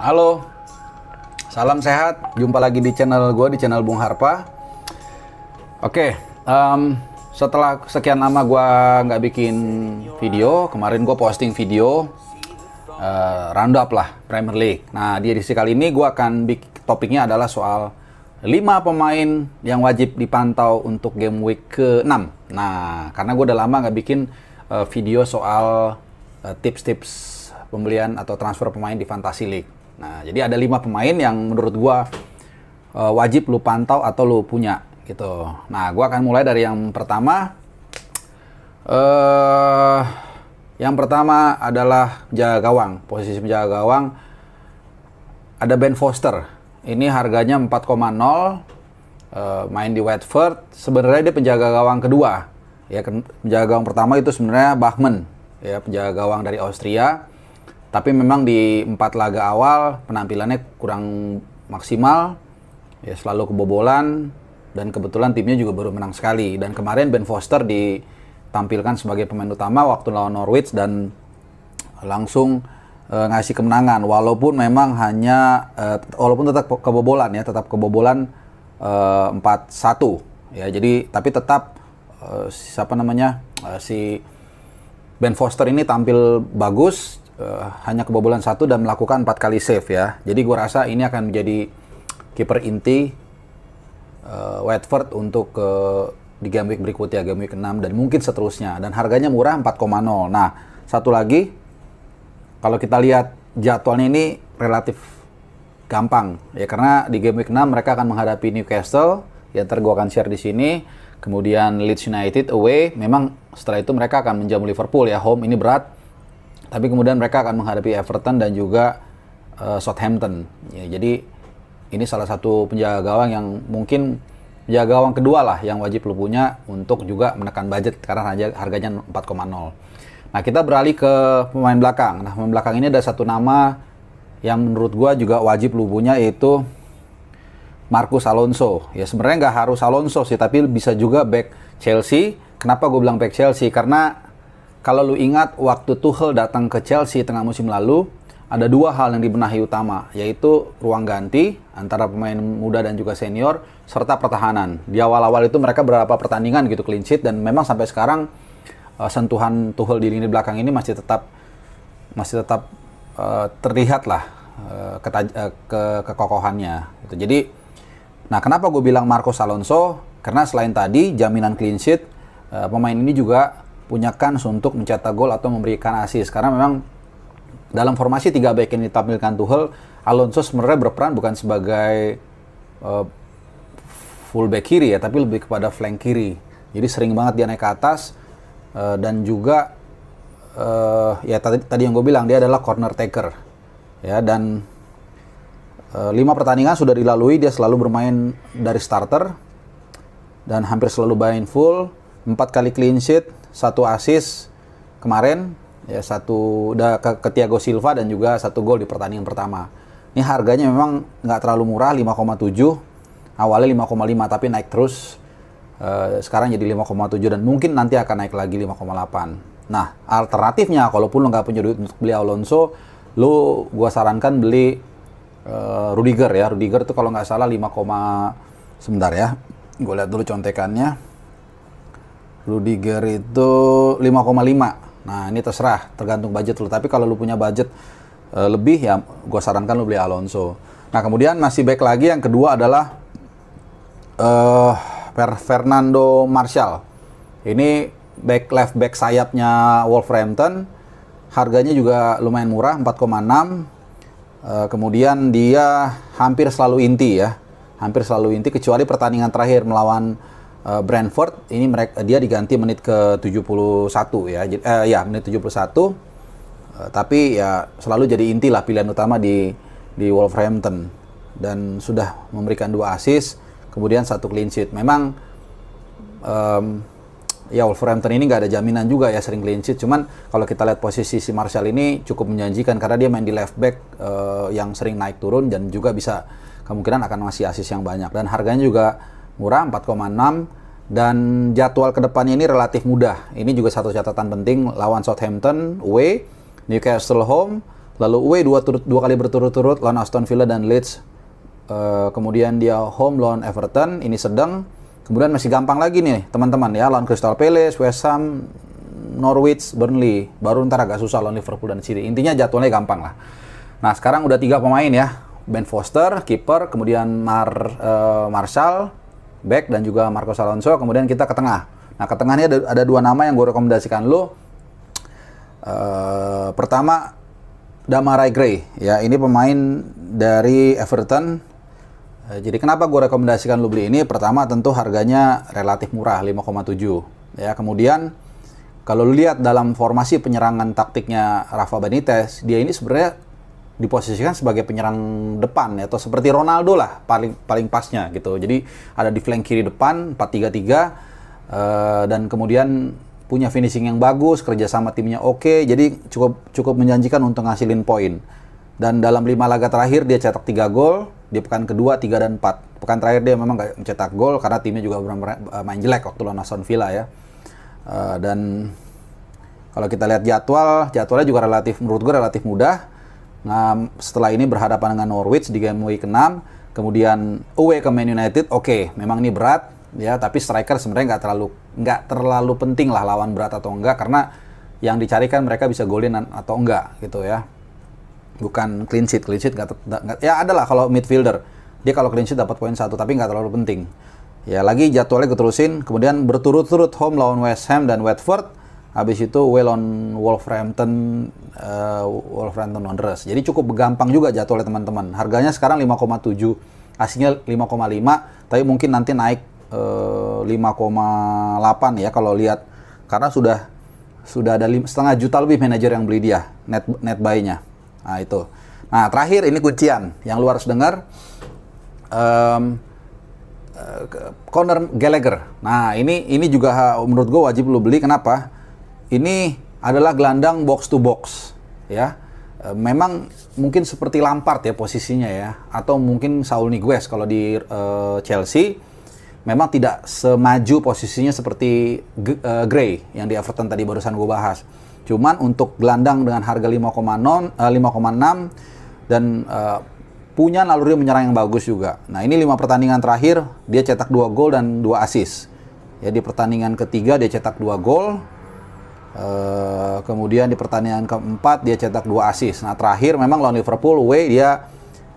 Halo, salam sehat. Jumpa lagi di channel gue, di channel Bung Harpa. Oke, setelah sekian lama gue nggak bikin video, kemarin gue posting video roundup lah Premier League. Nah, di edisi kali ini gue akan topiknya adalah soal 5 pemain yang wajib dipantau untuk game week ke-6. Nah, karena gue udah lama nggak bikin video soal tips-tips pembelian atau transfer pemain di Fantasy League. Nah, jadi ada 5 pemain yang menurut gua wajib lu pantau atau lu punya gitu. Nah, gua akan mulai dari yang pertama. Yang pertama adalah penjaga gawang. Posisi penjaga gawang ada Ben Foster. Ini harganya 4,0, main di Watford. Sebenarnya dia penjaga gawang kedua. Ya, penjaga gawang pertama itu sebenarnya Bachmann, ya, penjaga gawang dari Austria. Tapi memang di 4 laga awal penampilannya kurang maksimal, ya selalu kebobolan, dan kebetulan timnya juga baru menang sekali. Dan kemarin Ben Foster ditampilkan sebagai pemain utama waktu lawan Norwich dan langsung ngasih kemenangan. Walaupun memang walaupun tetap kebobolan ya, tetap kebobolan 4-1 ya. Jadi tapi tetap si Ben Foster ini tampil bagus. Hanya kebobolan 1 dan melakukan 4 kali save ya. Jadi gue rasa ini akan menjadi kiper inti Watford untuk di game week berikutnya, game week 6 dan mungkin seterusnya. Dan harganya murah 4,0. Nah, satu lagi, kalau kita lihat jadwalnya ini relatif gampang ya, karena di game week 6 mereka akan menghadapi Newcastle, ya ntar gue akan share di sini. Kemudian Leeds United away. Memang setelah itu mereka akan menjamu Liverpool ya, home ini berat. Tapi kemudian mereka akan menghadapi Everton dan juga Southampton. Ya, jadi ini salah satu penjaga gawang yang mungkin penjaga gawang kedua lah yang wajib lu punya untuk juga menekan budget karena harganya 4,0. Nah, kita beralih ke pemain belakang. Nah, pemain belakang ini ada satu nama yang menurut gua juga wajib lu punya, yaitu Marcos Alonso. Ya sebenarnya nggak harus Alonso sih, tapi bisa juga back Chelsea. Kenapa gue bilang back Chelsea? Karena kalau lu ingat waktu Tuchel datang ke Chelsea tengah musim lalu, ada 2 hal yang dibenahi utama, yaitu ruang ganti antara pemain muda dan juga senior, serta pertahanan. Di awal-awal itu mereka beberapa pertandingan gitu clean sheet, dan memang sampai sekarang sentuhan Tuchel di lini belakang ini masih tetap terlihat lah kekokohannya. Gitu. Jadi, nah kenapa gue bilang Marcos Alonso? Karena selain tadi jaminan clean sheet, pemain ini juga punya kans untuk mencetak gol atau memberikan assist. Karena memang dalam formasi 3 back yang ditampilkan Tuchel, Alonso sebenarnya berperan bukan sebagai full back kiri ya, tapi lebih kepada flank kiri. Jadi sering banget dia naik ke atas, dan juga ya tadi yang gue bilang dia adalah corner taker. Ya, dan 5 pertandingan sudah dilalui, dia selalu bermain dari starter dan hampir selalu main full, 4 kali clean sheet, 1 assist kemarin, ya 1 udah ke Thiago Silva, dan juga 1 gol di pertandingan pertama. Ini harganya memang nggak terlalu murah, 5,7, awalnya 5,5 tapi naik terus, sekarang jadi 5,7 dan mungkin nanti akan naik lagi 5,8. Nah, alternatifnya kalaupun lo nggak punya duit untuk beli Alonso, gua sarankan beli Rudiger ya. Rudiger tuh kalau nggak salah sebentar ya, gue lihat dulu contekannya. Rudiger itu 5,5. Nah, ini terserah, tergantung budget lu. Tapi kalau lu punya budget lebih, ya gue sarankan lu beli Alonso. Nah, kemudian masih back lagi, yang kedua adalah Fernando Martial. Ini left back sayapnya Wolverhampton. Harganya juga lumayan murah, 4,6. Kemudian dia hampir selalu inti ya. Hampir selalu inti, kecuali pertandingan terakhir melawan Brentford, ini dia diganti menit ke 71 ya. Menit 71. Tapi ya selalu jadi inti lah, pilihan utama di Wolverhampton, dan sudah memberikan 2 assist, kemudian 1 clean sheet. Memang ya Wolverhampton ini nggak ada jaminan juga ya sering clean sheet. Cuman kalau kita lihat posisi si Martial ini cukup menjanjikan karena dia main di left back yang sering naik turun, dan juga bisa kemungkinan akan ngasih assist yang banyak. Dan harganya juga murah, 4,6, dan jadwal kedepannya ini relatif mudah. Ini juga satu catatan penting, lawan Southampton away, Newcastle home, Lalu away dua kali berturut-turut lawan Aston Villa dan Leeds. Kemudian dia home lawan Everton, ini sedang. Kemudian masih gampang lagi nih teman-teman ya, lawan Crystal Palace, West Ham, Norwich, Burnley. Baru ntar agak susah lawan Liverpool dan City. Intinya jadwalnya gampang lah. Nah sekarang udah 3 pemain ya, Ben Foster, kiper, kemudian Martial, back, dan juga Marcos Alonso. Kemudian kita ke tengah. Nah ke tengah ini ada 2 nama yang gue rekomendasikan lo. Pertama Demarai Gray ya, ini pemain dari Everton. Jadi kenapa gue rekomendasikan lu beli ini? Pertama tentu harganya relatif murah, 5,7 ya. Kemudian kalau lu lihat dalam formasi penyerangan taktiknya Rafa Benitez, dia ini sebenarnya diposisikan sebagai penyerang depan ya, atau seperti Ronaldo lah paling pasnya gitu. Jadi ada di flank kiri depan 4-3-3 dan kemudian punya finishing yang bagus, kerjasama timnya oke, jadi cukup menjanjikan untuk ngasilin poin. Dan dalam 5 laga terakhir dia cetak 3 gol, di pekan kedua 3 dan 4. Pekan terakhir dia memang nggak mencetak gol karena timnya juga main jelek waktu lawan Aston Villa ya. Dan kalau kita lihat jadwalnya juga menurut gue relatif mudah. Nah, setelah ini berhadapan dengan Norwich di game week 6, kemudian away ke Man United. Oke, memang ini berat ya, tapi striker sebenarnya nggak terlalu penting lah lawan berat atau enggak, karena yang dicarikan mereka bisa golin atau enggak gitu ya. Bukan clean sheet nggak, ya adalah kalau midfielder dia kalau clean sheet dapat poin 1, tapi nggak terlalu penting ya. Lagi jadwalnya gue terusin, kemudian berturut-turut home lawan West Ham dan Watford, habis itu away lawan Wolverhampton Wanderers. Jadi cukup gampang juga jadwalnya teman-teman. Harganya sekarang 5,7, aslinya 5,5, tapi mungkin nanti naik 5,8 ya kalau lihat, karena sudah ada 5,5 juta lebih manajer yang beli dia net buy-nya. Nah itu. Nah terakhir ini kuncian yang lu harus dengar, Conor Gallagher. Nah ini juga menurut gue wajib lu beli. Kenapa? Ini adalah gelandang box to box ya. Memang mungkin seperti Lampard ya posisinya ya, atau mungkin Saul Niguez kalau di Chelsea. Memang tidak semaju posisinya seperti Gray yang di Everton tadi barusan gue bahas. Cuman untuk gelandang dengan harga 5,6 dan punya naluri menyerang yang bagus juga. Nah ini 5 pertandingan terakhir dia cetak 2 gol dan 2 assist. Ya di pertandingan ketiga dia cetak 2 gol. Kemudian di pertandingan keempat dia cetak 2 assist. Nah terakhir memang lawan Liverpool away dia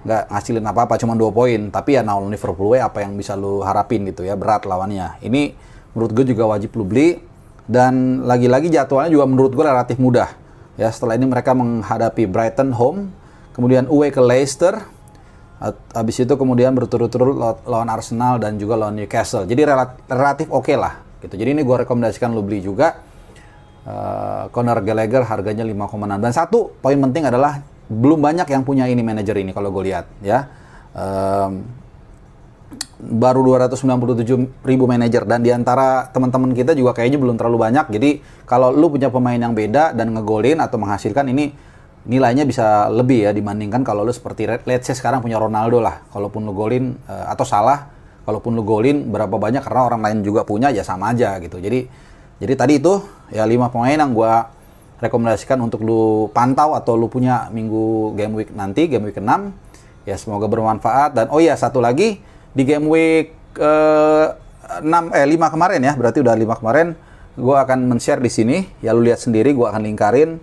nggak ngasilin apa-apa, cuma 2 poin. Tapi ya lawan Liverpool away apa yang bisa lu harapin gitu ya, berat lawannya. Ini menurut gue juga wajib lu beli. Dan lagi-lagi jadwalnya juga menurut gue relatif mudah ya. Setelah ini mereka menghadapi Brighton home, kemudian away ke Leicester, habis itu kemudian berturut-turut lawan Arsenal dan juga lawan Newcastle. Jadi relatif oke lah gitu. Jadi ini gue rekomendasikan lu beli juga Conor Gallagher, harganya 5,6. Dan satu poin penting adalah belum banyak yang punya ini manajer ini kalau gue lihat ya. Baru 297.000 manajer, dan diantara teman-teman kita juga kayaknya belum terlalu banyak. Jadi kalau lu punya pemain yang beda dan ngegolin atau menghasilkan, ini nilainya bisa lebih ya dibandingkan kalau lu seperti let's say sekarang punya Ronaldo lah. Kalaupun lu golin atau salah, kalaupun lu golin berapa banyak karena orang lain juga punya, ya sama aja gitu. Jadi tadi itu ya 5 pemain yang gua rekomendasikan untuk lu pantau atau lu punya minggu game week nanti, game week 6. Ya semoga bermanfaat. Dan oh ya satu lagi, di game week 5 kemarin ya, berarti udah 5 kemarin, gue akan men-share di sini. Ya lu lihat sendiri, gue akan lingkarin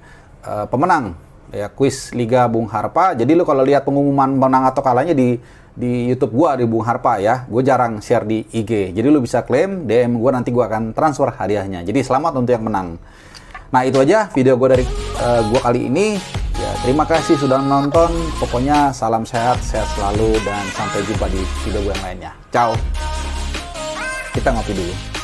pemenang ya kuis Liga Bung Harpa. Jadi lu kalau lihat pengumuman menang atau kalahnya di YouTube gue di Bung Harpa ya, gue jarang share di IG. Jadi lu bisa klaim DM gue, nanti gue akan transfer hadiahnya. Jadi selamat untuk yang menang. Nah itu aja video gue dari gue kali ini. Ya, terima kasih sudah nonton. Pokoknya salam sehat selalu, dan sampai jumpa di video gue yang lainnya. Ciao. Kita ngopi dulu.